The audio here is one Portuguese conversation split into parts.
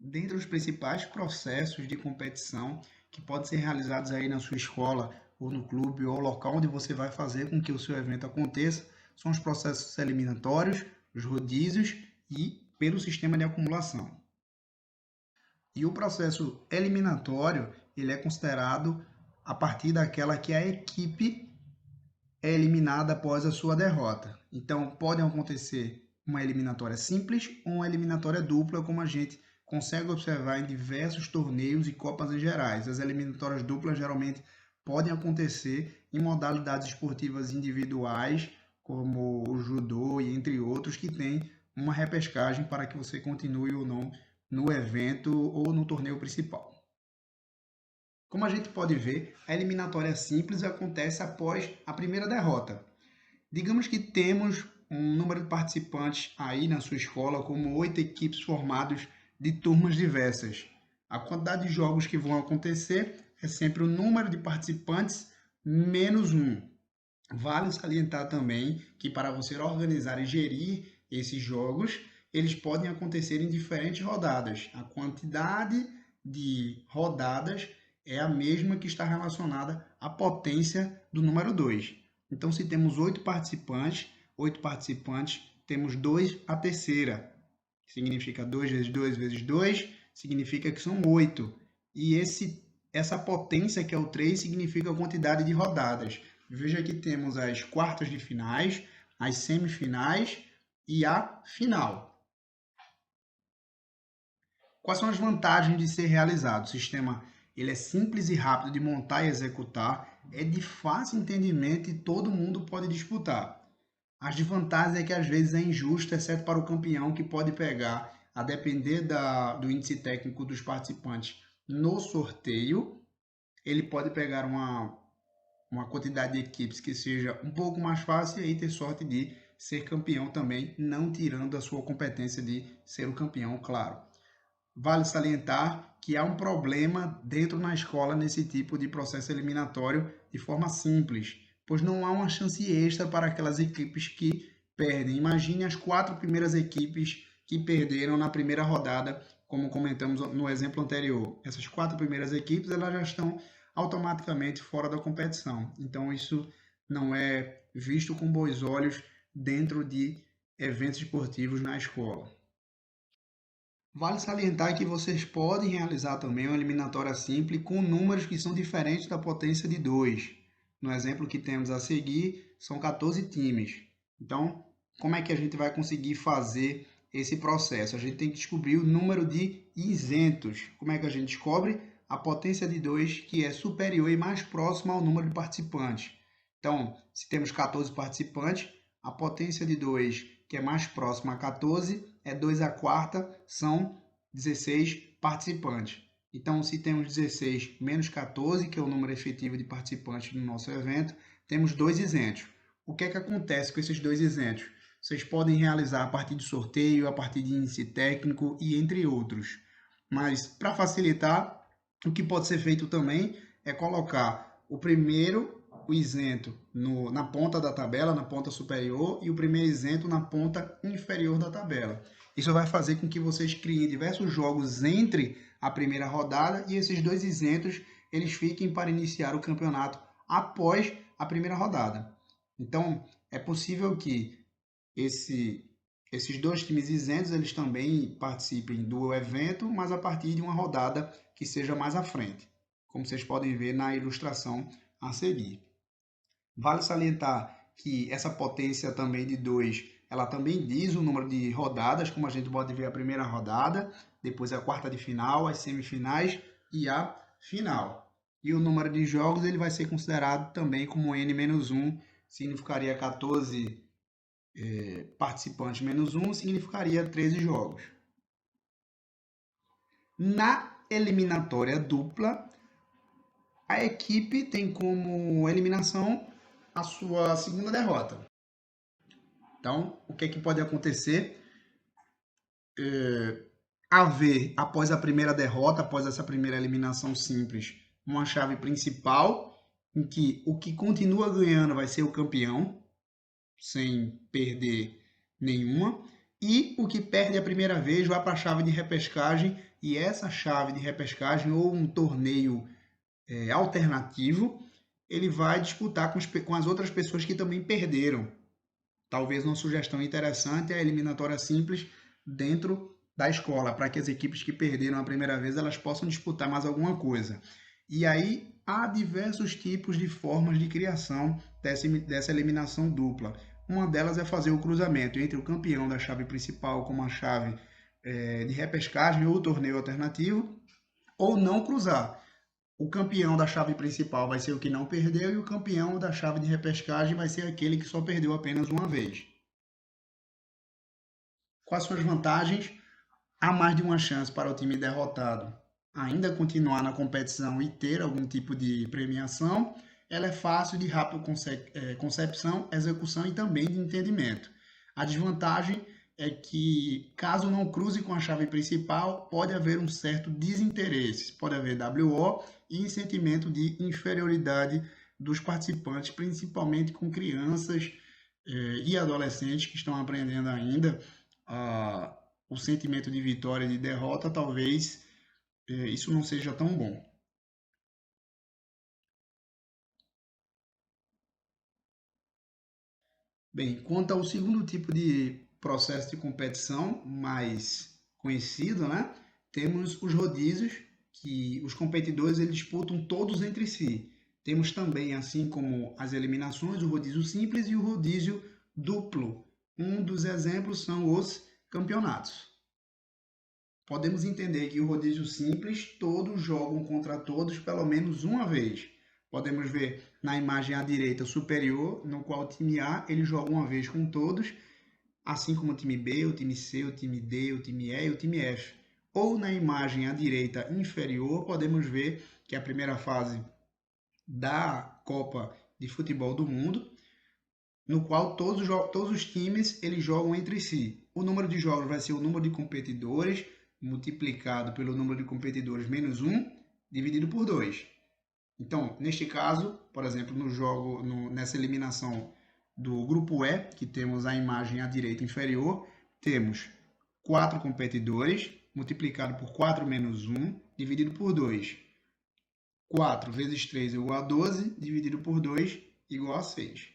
Dentre os principais processos de competição que podem ser realizados aí na sua escola, ou no clube, ou local onde você vai fazer com que o seu evento aconteça, são os processos eliminatórios, os rodízios e pelo sistema de acumulação. E o processo eliminatório, ele é considerado a partir daquela que a equipe é eliminada após a sua derrota. Então, pode acontecer uma eliminatória simples ou uma eliminatória dupla, como a gente consegue observar em diversos torneios e copas em gerais. As eliminatórias duplas geralmente podem acontecer em modalidades esportivas individuais, como o judô e entre outros, que tem uma repescagem para que você continue ou não no evento ou no torneio principal. Como a gente pode ver, a eliminatória simples acontece após a primeira derrota. Digamos que temos um número de participantes aí na sua escola, como 8 equipes formadas de turmas diversas. A quantidade de jogos que vão acontecer é sempre o número de participantes menos um. Vale salientar também que para você organizar e gerir esses jogos, eles podem acontecer em diferentes rodadas. A quantidade de rodadas é a mesma que está relacionada à potência do número 2. Então, se temos 8 participantes, temos 2 a terceira. Significa 2 vezes 2 vezes 2, significa que são 8. E essa potência, que é o 3, significa a quantidade de rodadas. Veja que temos as quartas de finais, as semifinais e a final. Quais são as vantagens de ser realizado? O sistema ele é simples e rápido de montar e executar, é de fácil entendimento e todo mundo pode disputar. As desvantagens é que às vezes é injusto, exceto para o campeão, que pode pegar, a depender do índice técnico dos participantes no sorteio, ele pode pegar uma quantidade de equipes que seja um pouco mais fácil e aí ter sorte de ser campeão também, não tirando a sua competência de ser o campeão, claro. Vale salientar que há um problema dentro na escola nesse tipo de processo eliminatório de forma simples, pois não há uma chance extra para aquelas equipes que perdem. Imagine as 4 primeiras equipes que perderam na primeira rodada, como comentamos no exemplo anterior. Essas 4 primeiras equipes elas já estão automaticamente fora da competição. Então isso não é visto com bons olhos dentro de eventos esportivos na escola. Vale salientar que vocês podem realizar também uma eliminatória simples com números que são diferentes da potência de 2. No exemplo que temos a seguir, são 14 times. Então, como é que a gente vai conseguir fazer esse processo? A gente tem que descobrir o número de isentos. Como é que a gente descobre? A potência de 2, que é superior e mais próxima ao número de participantes. Então, se temos 14 participantes, a potência de 2, que é mais próxima a 14, é 2 a quarta, são 16 participantes. Então, se temos 16 menos 14, que é o número efetivo de participantes no nosso evento, temos 2 isentos. O que é que acontece com esses 2 isentos? Vocês podem realizar a partir de sorteio, a partir de índice técnico e entre outros. Mas, para facilitar, o que pode ser feito também é colocar o isento na ponta da tabela, na ponta superior, e o primeiro isento na ponta inferior da tabela. Isso vai fazer com que vocês criem diversos jogos entre a primeira rodada e esses 2 isentos eles fiquem para iniciar o campeonato após a primeira rodada. Então, é possível que esses 2 times isentos eles também participem do evento, mas a partir de uma rodada que seja mais à frente, como vocês podem ver na ilustração a seguir. Vale salientar que essa potência também de 2, ela também diz o número de rodadas, como a gente pode ver a primeira rodada, depois a quarta de final, as semifinais e a final. E o número de jogos ele vai ser considerado também como N-1, significaria 14 participantes menos 1, significaria 13 jogos. Na eliminatória dupla, a equipe tem como eliminação a sua segunda derrota. Então, o que é que pode acontecer? Haver, após a primeira derrota, após essa primeira eliminação simples, uma chave principal em que o que continua ganhando vai ser o campeão, sem perder nenhuma, e o que perde a primeira vez vai para a chave de repescagem e essa chave de repescagem ou um torneio alternativo, ele vai disputar com as outras pessoas que também perderam. Talvez uma sugestão interessante é a eliminatória simples dentro da escola, para que as equipes que perderam a primeira vez elas possam disputar mais alguma coisa. E aí há diversos tipos de formas de criação dessa eliminação dupla. Uma delas é fazer o cruzamento entre o campeão da chave principal com uma chave de repescagem ou torneio alternativo, ou não cruzar. O campeão da chave principal vai ser o que não perdeu e o campeão da chave de repescagem vai ser aquele que só perdeu apenas uma vez. Quais são as vantagens? Há mais de uma chance para o time derrotado ainda continuar na competição e ter algum tipo de premiação. Ela é fácil, de rápida concepção, execução e também de entendimento. A desvantagem é que, caso não cruze com a chave principal, pode haver um certo desinteresse, pode haver WO e sentimento de inferioridade dos participantes, principalmente com crianças e adolescentes que estão aprendendo ainda o sentimento de vitória e de derrota, talvez isso não seja tão bom. Bem, quanto ao segundo tipo de processo de competição mais conhecido, né? Temos os rodízios, que os competidores eles disputam todos entre si. Temos também, assim como as eliminações, o rodízio simples e o rodízio duplo. Um dos exemplos são os campeonatos. Podemos entender que o rodízio simples, todos jogam contra todos pelo menos uma vez. Podemos ver na imagem à direita superior, no qual o time A ele joga uma vez com todos, assim como o time B, o time C, o time D, o time E e o time F. Ou na imagem à direita inferior, podemos ver que é a primeira fase da Copa de Futebol do Mundo, no qual todos os times eles jogam entre si. O número de jogos vai ser o número de competidores multiplicado pelo número de competidores menos 1, dividido por 2. Então, neste caso, por exemplo, nessa eliminação do grupo E, que temos a imagem à direita inferior, temos 4 competidores, multiplicado por 4 menos 1, dividido por 2. 4 vezes 3 é igual a 12, dividido por 2 igual a 6.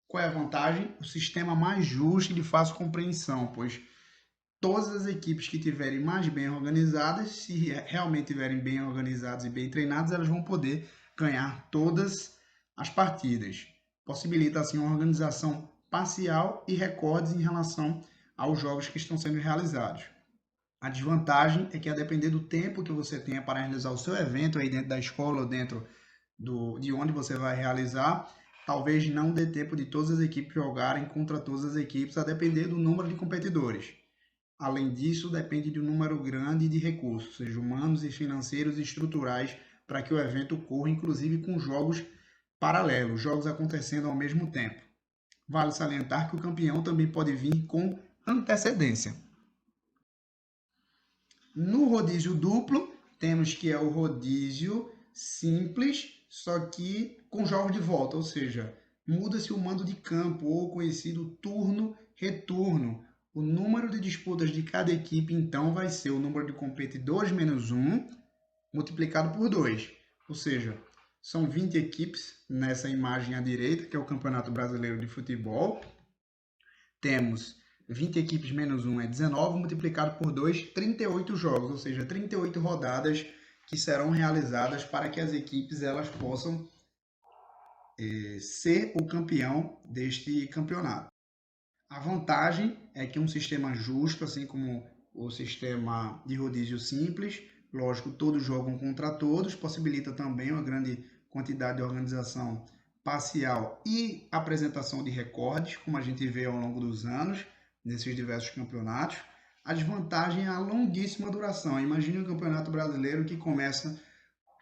Qual é a vantagem? O sistema mais justo e de fácil compreensão, pois todas as equipes que tiverem mais bem organizadas, se realmente tiverem bem organizadas e bem treinadas, elas vão poder ganhar todas as partidas. Possibilita assim uma organização parcial e recordes em relação aos jogos que estão sendo realizados. A desvantagem é que, a depender do tempo que você tenha para realizar o seu evento aí dentro da escola ou dentro de onde você vai realizar, talvez não dê tempo de todas as equipes jogarem contra todas as equipes, a depender do número de competidores. Além disso, depende de um número grande de recursos, seja humanos e financeiros e estruturais, para que o evento ocorra, inclusive com jogos paralelos, jogos acontecendo ao mesmo tempo. Vale salientar que o campeão também pode vir com antecedência. No rodízio duplo, temos que é o rodízio simples, só que com jogos de volta, ou seja, muda-se o mando de campo, ou conhecido turno-retorno. O número de disputas de cada equipe, então, vai ser o número de competidores menos 1, multiplicado por 2. Ou seja, são 20 equipes nessa imagem à direita, que é o Campeonato Brasileiro de Futebol. Temos 20 equipes menos 1 é 19, multiplicado por 2, 38 jogos, ou seja, 38 rodadas que serão realizadas para que as equipes elas possam ser o campeão deste campeonato. A vantagem é que um sistema justo, assim como o sistema de rodízio simples, lógico, todos jogam contra todos, possibilita também uma grande quantidade de organização parcial e apresentação de recordes, como a gente vê ao longo dos anos, nesses diversos campeonatos. A desvantagem é a longuíssima duração. Imagine um campeonato brasileiro que começa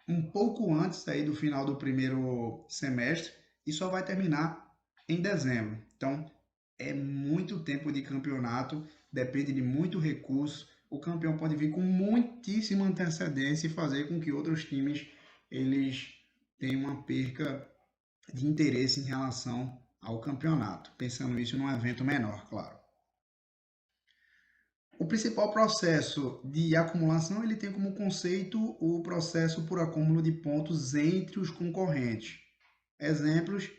um pouco antes aí do final do primeiro semestre e só vai terminar em dezembro. Então, é muito tempo de campeonato, depende de muito recurso. O campeão pode vir com muitíssima antecedência e fazer com que outros times eles tenham uma perca de interesse em relação ao campeonato. Pensando isso num evento menor, claro. O principal processo de acumulação, ele tem como conceito o processo por acúmulo de pontos entre os concorrentes. Exemplos,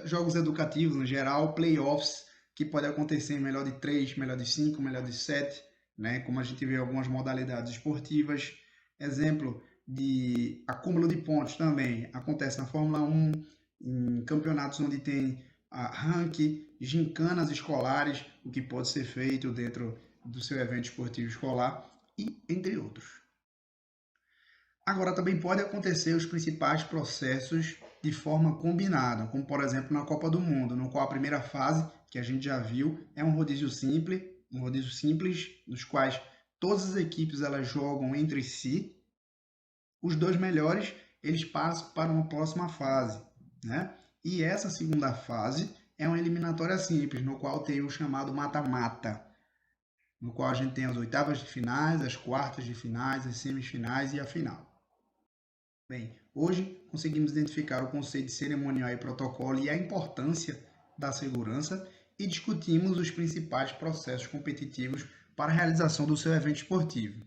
jogos educativos, no geral, playoffs, que pode acontecer em melhor de 3, melhor de 5, melhor de 7, né? Como a gente vê em algumas modalidades esportivas. Exemplo de acúmulo de pontos também acontece na Fórmula 1, em campeonatos onde tem ranking, gincanas escolares, o que pode ser feito dentro do seu evento esportivo escolar, e entre outros. Agora, também pode acontecer os principais processos de forma combinada, como por exemplo na Copa do Mundo, no qual a primeira fase, que a gente já viu, é um rodízio simples, nos quais todas as equipes elas jogam entre si. Os dois melhores eles passam para uma próxima fase, né? E essa segunda fase é uma eliminatória simples, no qual tem o chamado mata-mata, no qual a gente tem as oitavas de finais, as quartas de finais, as semifinais e a final. Bem, hoje conseguimos identificar o conceito de cerimonial e protocolo e a importância da segurança e discutimos os principais processos competitivos para a realização do seu evento esportivo.